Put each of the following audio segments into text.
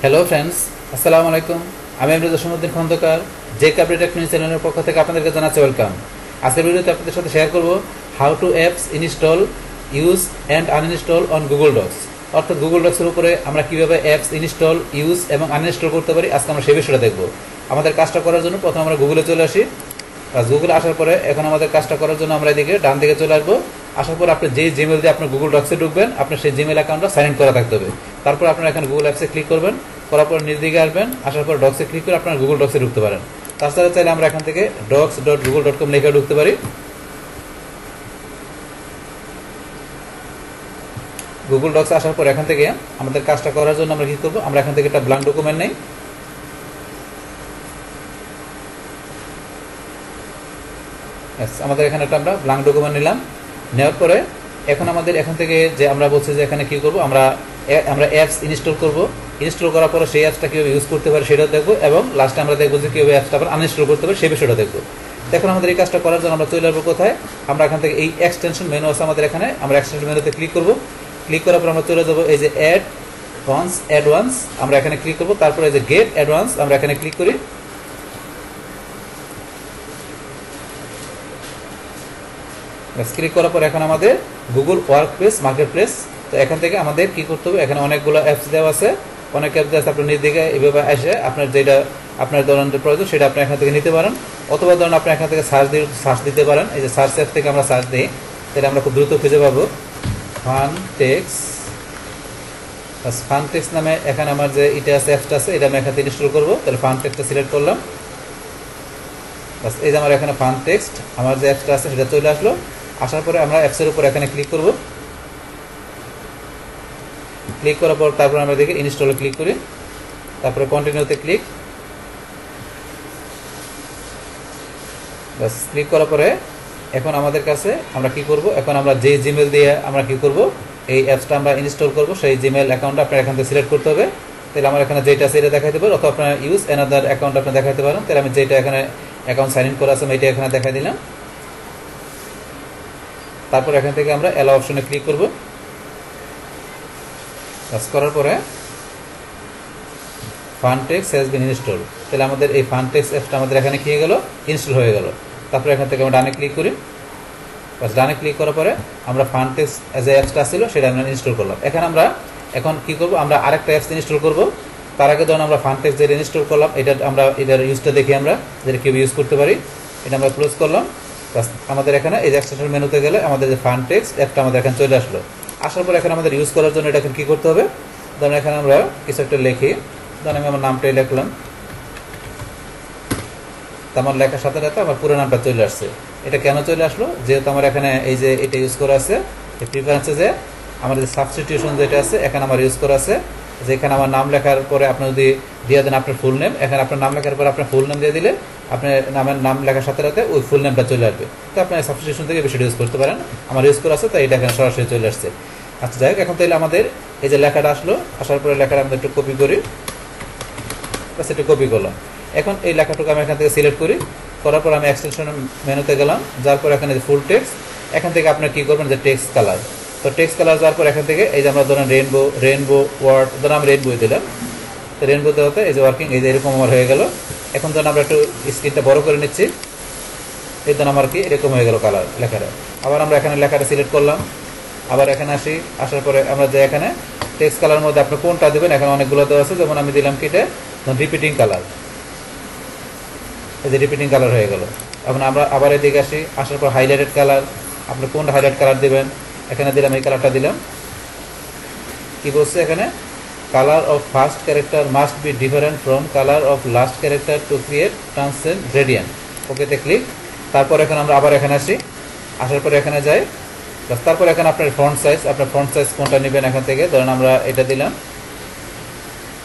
Hello friends, আসসালামু আলাইকুম। আমি আমরাজ সমুদ্দিন খন্দকার জে কাপড় টেকনিক চ্যানেলের পক্ষ থেকে আপনাদেরকে জানাচ্ছি ওয়েলকাম। আজকের ভিডিওতে আপনাদের সাথে শেয়ার করব how to apps install, use and uninstall on Google Docs. অর্থাৎ গুগল ডক্সের উপরে আমরা কীভাবে অ্যাপস ইনস্টল, ইউজ এবং আনইনস্টল করতে পারি, আজকে আমরা সেই বিষয়টা দেখব। আমাদের কাজটা করার জন্য প্রথমে আমরা গুগলে চলে আসি। গুগলে আসার পরে এখন আমাদের কাজটা করার জন্য আমরা এদিকে ডান দিকে চলে আসবো। আসার পর আপনি যেই জিমেল দিয়ে আপনার গুগল ডক্সে ঢুকবেন, আপনার সেই জিমেল অ্যাকাউন্টটা সাইন ইন করা থাকতে হবে। তারপর আপনারা এখানে গুগল অ্যাপসে ক্লিক করবেন, করার পর নিজ দিকে আসবেন, আসার পর ডক্সে ক্লিক করে আপনার গুগল ডক্সে ঢুকতে পারেন। তাছাড়া চাইলে আমরা এখান থেকে docs.google.com লিখে ঢুকতে পারি। গুগল ডক্সে আসার পর এখান থেকে আমাদের কাজটা করার জন্য আমরা কি করবো, আমরা এখান থেকে একটা ব্ল্যাঙ্ক ডকুমেন্ট নেই। আমাদের এখানে একটা আমরা ব্ল্যাঙ্ক ডকুমেন্ট নিলাম। নেওয়ার পরে এখন আমাদের এখান থেকে যে আমরা বলছি যে এখানে কি করব, আমরা অ্যাপস ইনস্টল করব। ইনস্টল করার পরে সেই অ্যাপসটা কীভাবে ইউজ করতে পারি সেটা দেখবো, এবং লাস্টে আমরা দেখবো যে কীভাবে অ্যাপসটা আবার আনইনস্টল করতে পারি সেই বিষয়টা দেখবো। এখন আমাদের এই কাজটা করার জন্য আমরা চলে আসবো কোথায়, আমরা এখান থেকে এই এক্সটেনশন মেনু আছে আমাদের এখানে, আমরা এক্সটেনশন মেনুতে ক্লিক করব। ক্লিক করার পর আমরা চলে যাবো এই যে অ্যাড-অনস, আমরা এখানে ক্লিক করবো। তারপরে এই যে গেট অ্যাড-অনস, আমরা এখানে ক্লিক করি। ক্লিক করার পর এখন আমাদের গুগল ওয়ার্কপ্লেস মার্কেটপ্লেস। তো এখান থেকে আমাদের কি করতে হবে, এখানে অনেকগুলো অ্যাপস দেওয়া আছে, অনেক অ্যাপস দেওয়া আছে। আপনার নিজ দিকে এইভাবে এসে আপনার যেটা আপনার ধরনের প্রয়োজন সেটা আপনি এখান থেকে নিতে পারেন, অথবা ধরুন আপনি এখান থেকে সার্চ দিতে পারেন। এই যে সার্চ অ্যাপ থেকে আমরা সার্চ দিই, তাহলে আমরা খুব দ্রুত খুঁজে পাবো ফানটেক্স নামে। এখানে আমার যে এটা আছে অ্যাপসটা আছে, এটা আমি এখান থেকে ইনস্টল করবো। তাহলে ফানটেক্সটা সিলেক্ট করলাম। এই যে আমার এখানে ফানটেক্সট আমার যে অ্যাপসটা আছে সেটা চলে আসলো। আসার পরে আমরা অ্যাপসের উপর এখানে ক্লিক করব। ক্লিক করার পর তারপর আমরা দেখি ইনস্টলে ক্লিক করি, তারপরে কন্টিনিউতে ক্লিক। বাস ক্লিক করার পরে এখন আমাদের কাছে আমরা কি করব, এখন আমরা যে জিমেল দিয়ে আমরা কি করব এই অ্যাপসটা আমরা ইনস্টল করব, সেই জিমেল অ্যাকাউন্টটা আপনার এখান থেকে সিলেক্ট করতে হবে। তাহলে আমার এখানে যেটা আছে এটা দেখাইতে পারেন, অথবা আপনার ইউজ অ্যানাদার অ্যাকাউন্ট আপনি দেখাইতে পারেন। তাহলে আমি যেটা এখানে অ্যাকাউন্ট সাইন ইন করা আছে আমি এটা এখানে দেখাই দিলাম। তারপর এখান থেকে আমরা অ্যালাউ অপশনে ক্লিক করব। কাজ করার পরে ফানটেক্স হ্যাজ বিন ইনস্টল, তাহলে আমাদের এই ফানটেক্স অ্যাপসটা আমাদের এখানে কি হয়ে গেল, ইনস্টল হয়ে গেল। তারপরে এখান থেকে আমরা ডানে ক্লিক করি। বাস ডানে ক্লিক করার পরে আমরা ফানটেক্স যে অ্যাপসটা ছিল সেটা আমরা ইনস্টল করলাম। এখন কি করব, আমরা আরেকটা অ্যাপস ইনস্টল করব। তার আগে যখন আমরা ফানটেক্স যেটা ইনস্টল করলাম এটা আমরা এটার ইউজটা দেখি, আমরা যেটা কীভাবে ইউজ করতে পারি। এটা আমরা ক্লোজ করলাম। আমাদের এখানে এই যে এক্সটেনশন মেনুতে গেলে আমাদের যে ফানটেক্স অ্যাপটা আমাদের এখানে চলে আসলো। আসার পর এখানে আমাদের ইউজ করার জন্য এটা এখন কী করতে হবে, ধরুন এখানে আমরা কিছু একটা লিখি। ধরুন আমি আমার নামটাই লিখলাম, তো আমার লেখার সাথে সাথে আমার পুরো নামটা চলে আসছে। এটা কেন চলে আসলো, যেহেতু আমার এখানে এই যে এটা ইউজ করা আছে এই প্রিফারেন্সে, যে আমার যে সাবস্টিটিউশন যেটা আছে এখানে আমার ইউজ করা আছে, যে এখানে আমার নাম লেখার পরে আপনি যদি দিয়ে দেন আপনার ফুল নেম, এখানে আপনার নাম লেখার পরে আপনার ফুল নেম দিয়ে দিলে আপনার নাম লেখার সাথে সাথে ওই ফুল নেমটা চলে আসবে। তো আপনার সাবস্টিটিউশন থেকে বিষয়টা ইউজ করতে পারেন। আমার ইউজ করা আছে তাই এটা এখানে সরাসরি চলে আসছে। আচ্ছা যাই হোক, এখন তাহলে আমাদের এই যে লেখাটা আসলো, আসার পরে লেখাটা আমরা একটু কপি করি। বাস একটু কপি করলাম। এখন এই লেখাটুকু আমি এখান থেকে সিলেক্ট করি, করার পর আমি এক্সটেনশন মেনুতে গেলাম। যার পর এখানে ফুল টেক্সট, এখান থেকে আপনার কী করবেন যে টেক্সট কালার। তো টেক্সট কালার যাওয়ার পর এখান থেকে এই যে আমরা ধরেন রেনবো ওয়ার্ড, ধরেন আমি রেনবো দিলাম। তো রেনবো দেওয়াতে এই যে ওয়ার্কিং এই যে এরকম আমার হয়ে গেল। এখন ধরেন আমরা একটু স্ক্রিনটা বড় করে নিচ্ছি, এই ধরেন আমার কি এরকম হয়ে গেল কালার লেখাটা। আবার আমরা এখানে লেখাটা সিলেক্ট করলাম, আবার এখানে আসি। আসার পরে আমরা যে এখানে টেক্সট কালারের মধ্যে আপনি কোনটা দেবেন, এখানে অনেকগুলো দেওয়া আছে। যেমন আমি দিলাম কি এটা রিপিটিং কালার, এই যে রিপিটিং কালার হয়ে গেল। এখন আমরা আবার এদিকে আসি, আসার পর হাইলাইটেড কালার, আপনি কোন হাইলাইট কালার দেবেন, এখানে দিলাম এই কালারটা দিলাম। কি বলছে এখানে, colour of first character must be different from colour of last character to create transparent gradient. ওকেতে ক্লিক। তারপর এখন আমরা আবার এখানে আসি, আসার পরে এখানে যাই। তারপর এখানে আপনার ফন্ট সাইজ কোনটা নেবেন এখান থেকে, ধরেন আমরা এটা দিলাম।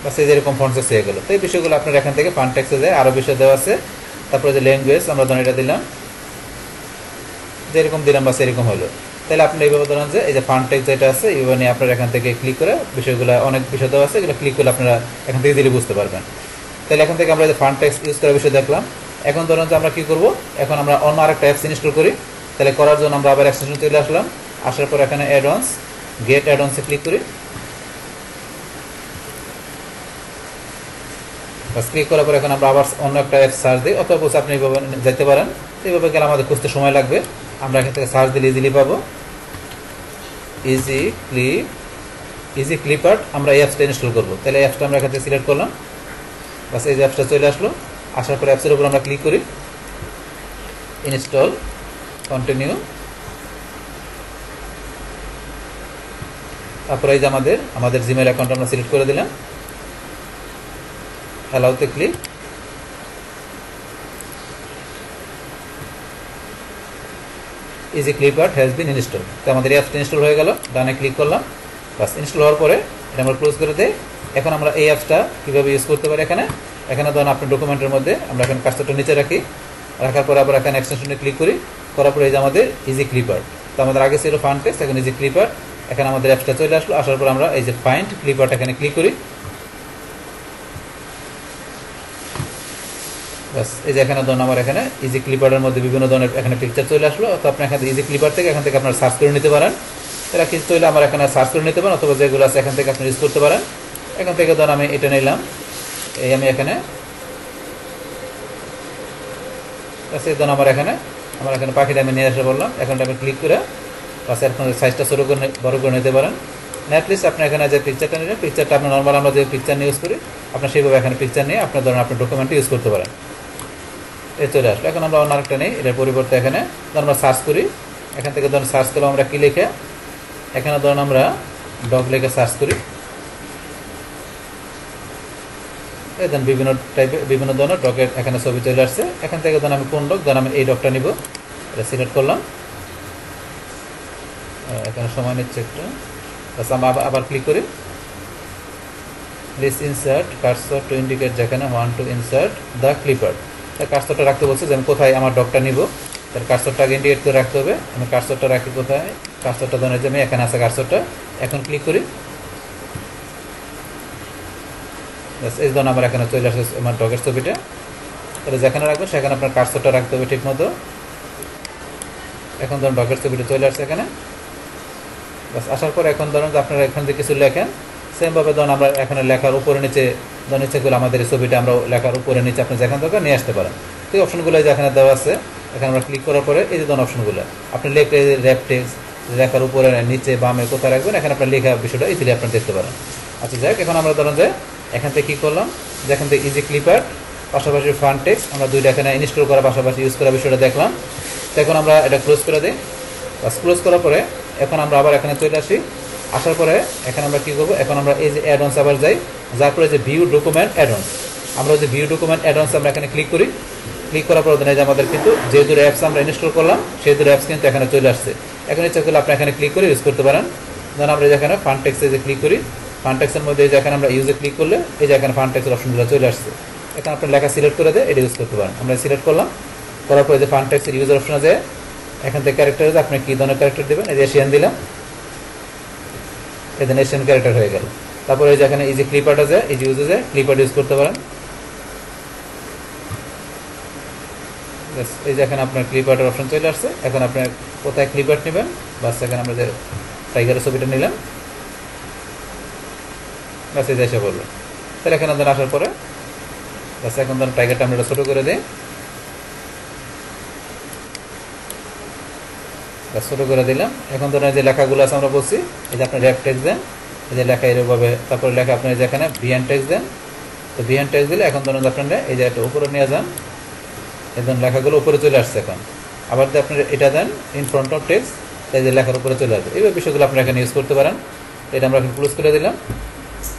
বাস এই যেরকম ফন্ট সাইজ হয়ে গেলো। তো এই বিষয়গুলো আপনার এখান থেকে ফানটেক্সে যায়, আরও বিষয় দেওয়া আছে। তারপরে যে ল্যাঙ্গুয়েজ আমরা ধরেন এটা দিলাম, যেরকম দিলাম বাস এরকম হলো। তাহলে আপনি এইভাবে ধরেন যে এই যে ফানটেক্স যেটা আছে এইভাবে নিয়ে আপনার এখান থেকে ক্লিক করে বিষয়গুলো অনেক বিষয় দেওয়া আছে, এগুলো ক্লিক করলে আপনারা এখান থেকে দিলে বুঝতে পারবেন। তাহলে এখান থেকে আমরা যে ফানটেক্স ইউজ করার বিষয় দেখলাম। এখন ধরেন যে আমরা কী করবো, এখন আমরা অন্য আরেকটা অ্যাপস ইনস্টল করি। তাহলে করার জন্য আমরা আবার এক্সটেনশন চলে আসলাম। আসার পর এখানে অ্যাড-অনস, গেট অ্যাড-অনসে ক্লিক করি। বাস ক্লিক করার পর এখন আমরা আবার অন্য একটা অ্যাপ সার্চ দিই, অথবা আপনি এইভাবে যেতে পারেন। এইভাবে গেলে আমাদের খুঁজতে সময় লাগবে। আমরা এখান থেকে সার্চ দিলে ইজিলি পাবো ইজি ক্লিপার। আমরা এই অ্যাপসটা ইনস্টল করবো, তাহলে অ্যাপসটা আমরা এখান থেকে সিলেক্ট করলাম। বাস এই যে অ্যাপসটা চলে আসলো। আসার পর অ্যাপসের উপর আমরা ক্লিক করি, ইনস্টল, কন্টিনিউ। তারপরে এই যে আমাদের জিমেল অ্যাকাউন্ট আমরা সিলেক্ট করে দিলাম, অ্যালাউতে click. Easy clipper has been install. তো আমাদের অ্যাপসটা ইনস্টল হয়ে গেল, ডানে ক্লিক করলাম। বাস ইনস্টল হওয়ার পরে এটা আমরা ক্লোজ করে দিই। এখন আমরা এই অ্যাপসটা কীভাবে ইউজ করতে পারি, এখানে ধরুন আপনার ডকুমেন্টের মধ্যে আমরা এখানে কাজটা নিচে রাখি, রাখার পরে আবার এখানে এক্সটেনশনে ক্লিক করি, করার পরে এই যে আমাদের ইজি ক্লিপার। তো আমাদের আগে ছিল ফান্ড টেক্সট, এখন ইজি ক্লিপার। এখানে আমাদের অ্যাপসটা চলে আসলো। আসার পর আমরা এই যে ফাইন্ড ক্লিপারটা এখানে ক্লিক করি। বাস এই যে এখানে ধরুন আমার এখানে ইজি ক্লিপারের মধ্যে বিভিন্ন ধরনের এখানে পিকচার চলে আসলো। তো আপনি এখানে ইজি ক্লিপার থেকে এখান থেকে আপনার সার্চ করে নিতে পারেন। এরা কিছু চলে আমার এখানে সার্চ করে নিতে পারেন, অথবা যেগুলো আছে এখান থেকে আপনি ইউজ করতে পারেন। এখান থেকে ধরুন আমি এটা নিলাম, এই আমি এখানে ধরুন আমার এখানে পাখিটা আমি নিয়ে এসে বললাম। এখানটা আমি ক্লিক করে বাস এখন সাইজটা ছোটো করে বড় করে নিতে পারেন। নেটলিস্ট আপনি এখানে যে পিকচারটা নিলেন, পিকচারটা আপনার নর্মাল আমরা যে পিকচার নিয়ে ইউজ করি, আপনার সেইভাবে এখানে পিকচার নিয়ে আপনার ধরুন আপনার ডকুমেন্টে ইউজ করতে পারেন। এ চলে আসলো। এখন আমরা অন্য আরেকটা নেই, এটার পরিবর্তে এখানে ধরুন আমরা সার্চ করি। এখান থেকে ধরুন সার্চ করলাম আমরা কি লিখে, এখানে ধরুন আমরা ডগ লিখে সার্চ করি। দেন বিভিন্ন ধরনের ডগের এখানে ছবি চলে আসছে। এখান থেকে ধরুন আমি কোন ডগ, ধরুন আমি এই ডগটা নিব, এটা সিলেক্ট করলাম। এখানে সময় নিচ্ছে একটু, আমরা আবার ক্লিক করি, please insert cursor to indicate, যেখানে want to insert the clipper. তার কার্সরটা রাখতে বলছে যে আমি কোথায় আমার ডগটা নিব, তার কার্সরটা আগে ইন্ডিকেট করে রাখতে হবে। আমি কার্সরটা রাখি কোথায়, কার্সরটা ধরে যে আমি এখানে আছে কার্সরটা, এখন ক্লিক করি। এই ধরুন আমার এখানে চলে আসে আমার ডগের ছবিটা। তাহলে যেখানে রাখবেন সেখানে আপনার কার্সরটা রাখতে হবে ঠিক মতো। এখন ধরুন ডগের ছবিটা চলে আসছে এখানে। বাস আসার পর এখন ধরুন আপনারা এখান থেকে কিছু লেখেন, সেমভাবে ধরুন আমরা এখানে লেখার উপরে নিচে ধরুন ইচ্ছে করলে আমাদের এই ছবিটা আমরা লেখার উপরে নিচে আপনি যেখান থেকে নিয়ে আসতে পারেন। তো এই অপশনগুলো যেখানে দেওয়া আছে, এখানে আমরা ক্লিক করার পরে এই যে ধরুন অপশনগুলো আপনি লেখে র্যাপ টেক্সট লেখার উপরে নিচে বামে কোথায় রাখবেন, এখানে আপনার লেখা বিষয়টা ইজিলি আপনার দেখতে পারেন। আচ্ছা যাক, এখন আমরা ধরুন যে এখান থেকে কী করলাম, যেখান থেকে ইজি ক্লিপার পাশাপাশি ফান্ড টেক্সট আমরা দুইটা এখানে ইনস্টল করা পাশাপাশি ইউজ করার বিষয়টা দেখলাম। তো এখন আমরা এটা ক্লোজ করে দিই। বাস ক্লোজ করার পরে এখন আমরা আবার এখানে চলে আসি। আসার পরে এখানে আমরা কী করবো, এখন আমরা এই যে অ্যাড-অনস আবার যাই, যার পরে যে ভিউ ডকুমেন্ট অ্যাড-অনস, আমরা যে ভিউ ডকুমেন্ট অ্যাড-অনস আমরা এখানে ক্লিক করি। ক্লিক করার পর যে আমাদের কিন্তু যে দুটো অ্যাপস আমরা ইনস্টল করলাম সেই দুটো অ্যাপস কিন্তু এখানে চলে আসছে। এখন ইচ্ছা করলে আপনি এখানে ক্লিক করে ইউজ করতে পারেন। ধরুন আমরা যেখানে ফান্ড টেক্সটে যে ক্লিক করি, ফান্ড টেক্সটের মধ্যে যেখানে আমরা ইউজে ক্লিক করলে এই যে এখানে ফান্ড টেক্সটের অপশনগুলো চলে আসছে। এখানে আপনার লেখা সিলেক্ট করে দেয়, এটা ইউজ করতে পারেন। আমরা সিলেক্ট করলাম, করার পরে যে ফান্ড টেক্সটের ইউজার অপশনে যায় এখান থেকে ক্যারেক্টার আপনি কী ধরনের ক্যারেক্টার দেবেন, এই যে এশিয়ান দিলাম, এখানে এশিয়ান ক্যারেক্টার হয়ে গেল। তারপরে এই যে এখানে ইজি ক্লিপারটা যায়, ইজি ইউজে যায়, ক্লিপার ইউজ করতে পারেন। এই যে এখানে আপনার ক্লিপারের অপশন চলে আসছে। এখন আপনার কোথায় ক্লিপার নেবেন, বাস এখানে আমরা যে টাইগারের ছবিটা নিলাম, বাস এই যে এসে বললো। তাহলে এখানে ধরুন আসার পরে বাস এখন ধরুন টাইগারটা আমরা ছোটো করে দিই, বাস ছোটো করে দিলাম। এখন ধরুন যে লেখাগুলো আছে আমরা বলছি, এই যে আপনার র্যাপ টেক্সট দেন, এই যে লেখা এরকমভাবে, তারপরে লেখা আপনার যেখানে ভিএন টেক্সট দেন, তো ভিএন টেক্সট দিলে এখন ধরুন আপনারা এই যে একটা উপরে নিয়ে যান, এই ধরুন লেখাগুলো উপরে চলে আসছে। এখন আবার যদি আপনার এটা দেন ইন ফ্রন্ট অফ টেক্সট, এই যে লেখার উপরে চলে আসবে। এইভাবে বিষয়গুলো আপনারা এখানে ইউজ করতে পারেন। এটা আমরা এখন ক্লোজ করে দিলাম,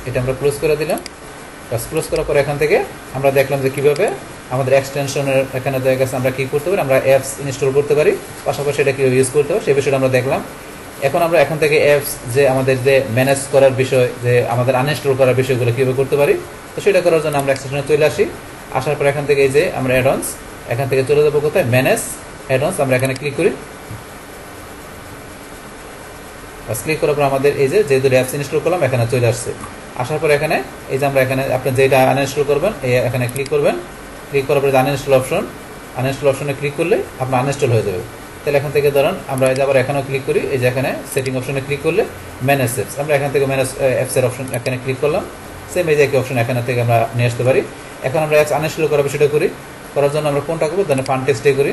এটা আমরা ক্লোজ করে দিলাম। বাস ক্লোজ করার পরে এখান থেকে আমরা দেখলাম যে কীভাবে আমাদের এক্সটেনশনের এখানে দেখা গেছে আমরা কী করতে পারি, আমরা অ্যাপস ইনস্টল করতে পারি, পাশাপাশি এটা কীভাবে ইউজ করতে হবে সেই বিষয়টা আমরা দেখলাম। এখন আমরা এখান থেকে অ্যাপস যে আমাদের যে ম্যানেজ করার বিষয়, যে আমাদের আনইনস্টল করার বিষয়গুলো কীভাবে করতে পারি, তো সেটা করার জন্য আমরা এক্সটেনশনে চলে আসি। আসার পর এখান থেকে এই যে আমরা অ্যাড-অনস, এখান থেকে চলে যাবো কোথায়, ম্যানেজ অ্যাড-অনস, আমরা এখানে ক্লিক করি। বাস ক্লিক করার পর আমাদের এই যে দুটো অ্যাপস ইনস্টল করলাম এখানে চলে আসছে। আসার পর এখানে এই যে আমরা এখানে আপনি যেটা আনইনস্টল করবেন এখানে ক্লিক করবেন। ক্লিক করার পরে আনইনস্টল অপশনে ক্লিক করলে আপনার আনইনস্টল হয়ে যাবে। তাহলে এখান থেকে ধরুন আমরা এই যে আবার এখানেও ক্লিক করি, এই যে এখানে সেটিং অপশনে ক্লিক করলে ম্যানেজ অ্যাপস, আমরা এখান থেকে ম্যানেজ অ্যাপসের অপশন এখানে ক্লিক করলাম। সেম এই যে একই অপশন এখান থেকে আমরা নিয়ে আসতে পারি। এখন আমরা অ্যাপস আনইনস্টল করার বিষয়টা করি। করার জন্য আমরা কোনটা করবো, দেন ফান টেক্সটে করি,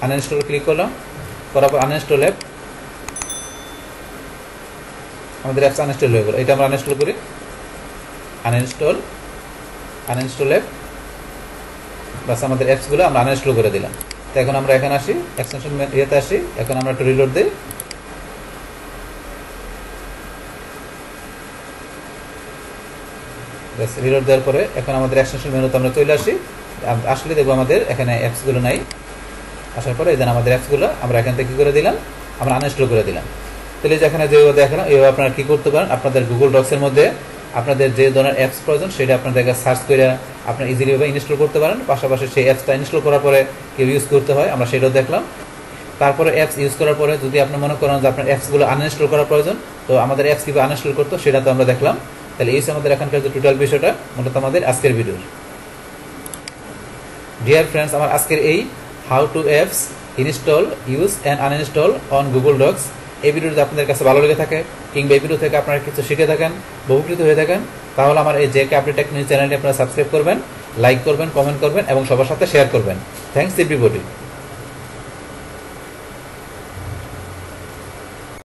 আনইনস্টল ক্লিক করলাম, করার পর আনইনস্টল অ্যাপ, আমাদের অ্যাপস আনইনস্টল হয়ে গেল। এটা আমরা আনইনস্টল করি, আনইনস্টল অ্যাপ, বাস আমাদের অ্যাপসগুলো আমরা আনইনস্টল করে দিলাম। তো এখন আমরা এখানে আসি, এক্সটেনশন ইয়েতে আসি, এখন আমরা একটু রিলোড দিই। রিলোড দেওয়ার পরে এখন আমাদের এক্সটেনশন মেনুতে আমরা চলে আসি। আসলে দেখবো আমাদের এখানে অ্যাপসগুলো নাই। আসার পরে এই আমাদের অ্যাপসগুলো আমরা এখান থেকে কী করে দিলাম, আমরা আনইনস্টল করে দিলাম। তাহলে যেখানে যেভাবে দেখালাম এইভাবে আপনারা কী করতে পারেন, আপনাদের গুগল ডক্সের মধ্যে আপনাদের যে ধরনের অ্যাপস প্রয়োজন সেটা আপনাদেরকে সার্চ করে আপনারা ইজিলিভাবে ইনস্টল করতে পারেন। পাশাপাশি সেই অ্যাপসটা ইনস্টল করার পরে কেউ ইউজ করতে হয়, আমরা সেটাও দেখলাম। তারপরে অ্যাপস ইউজ করার পরে যদি আপনি মনে করেন যে আপনার অ্যাপসগুলো আনইনস্টল করা প্রয়োজন, তো আমাদের অ্যাপস কীভাবে আনইনস্টল করতো সেটা তো আমরা দেখলাম। তাহলে এই আমাদের এখানকার যে টোটাল বিষয়টা মূলত আমাদের আজকের ভিডিওর। ডিয়ার ফ্রেন্ডস, আমার আজকের এই how to apps install, use and uninstall on Google Docs, এই ভিডিওটা আপনাদের কাছে ভালো লেগে থাকে কিংবা এই ভিডিও থেকে আপনারা কিছু শিখে থাকেন, উপকৃত হয়ে থাকেন, তাহলে আমার এই জেকে আপডেট টেকনোলজি চ্যানেলটি আপনারা সাবস্ক্রাইব করবেন, লাইক করবেন, কমেন্ট করবেন এবং সবার সাথে শেয়ার করবেন। Thanks everybody.